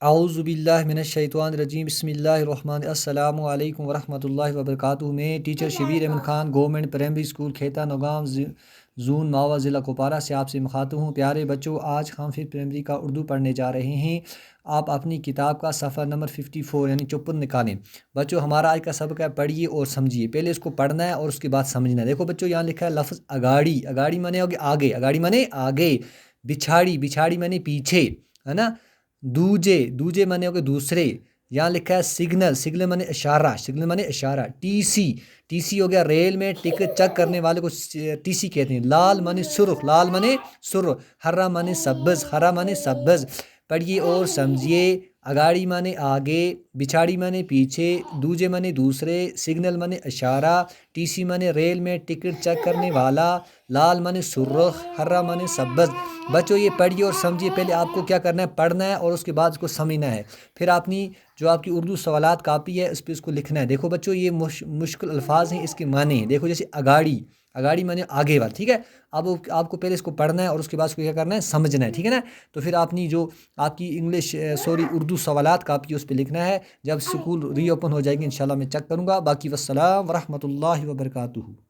اعوذ باللہ من الشیطان الرجیم بسم اللہ الرحمن السلام علیکم ورحمۃ اللہ وبرکاتہ۔ میں teacher Shabbir Ahmed Khan government primary school Kheta Nowgam zone Mawa ضلع کپوارہ سے آپ سے مخاطب ہوں۔ پیارے بچوں، آج ہم ففتھ پرائمری کا اردو پڑھنے جا رہے ہیں۔ آپ اپنی کتاب کا صفحہ نمبر 54 یعنی 54 نکالیں۔ بچوں، ہمارا آج کا سبق ہے پڑھیے اور سمجھیے۔ پہلے اس کو پڑھنا ہے اور اس کے بعد سمجھنا ہے۔ دیکھو بچوں، یہاں لکھا ہے لفظ اگاڑی۔ اگاڑی مانے ہوگی آگے، اگاڑی مانے آگے۔ بچھاڑی، بچھاڑی مانے پیچھے، ہے نا۔ دوجے، دوجے مانے ہو گئے دوسرے۔ یہاں لکھا ہے سگنل، سگنل مانے اشارہ، سگنل مانے اشارہ۔ ٹی سی، ٹی سی ہو گیا ریل میں ٹکٹ چیک کرنے والے کو ٹی سی کہتے ہیں۔ لال مانے سرخ، لال مانے سرخ۔ ہرا مانے سبز، ہرا مانے سبز۔ پڑھیے اور سمجھیے۔ اگاڑی مانے آگے، بچھاڑی مانے پیچھے، دوجے مانے دوسرے، سگنل مانے اشارہ، ٹی سی مانے ریل میں ٹکٹ چیک کرنے والا، لال مانے سرخ، ہرا مانے سبز۔ بچوں، یہ پڑھیے اور سمجھیے۔ پہلے آپ کو کیا کرنا ہے، پڑھنا ہے اور اس کے بعد اس کو سمجھنا ہے۔ پھر اپنی جو آپ کی اردو سوالات کاپی ہے اس پہ اس کو لکھنا ہے۔ دیکھو بچوں، یہ مشکل الفاظ ہیں، اس کے معنی ہیں۔ دیکھو جیسے اگاڑی، اگاڑی مانے آگے والا، ٹھیک ہے۔ اب آپ کو پہلے اس کو پڑھنا ہے اور اس کے بعد اس کو کیا کرنا ہے، سمجھنا ہے، ٹھیک ہے نا۔ تو پھر اپنی جو آپ کی اردو سوالات کاپی اس پہ لکھنا ہے۔ جب اسکول ری اوپن ہو جائے گی انشاءاللہ میں چیک کروں گا۔ باقی والسلام ورحمۃ اللہ وبرکاتہ۔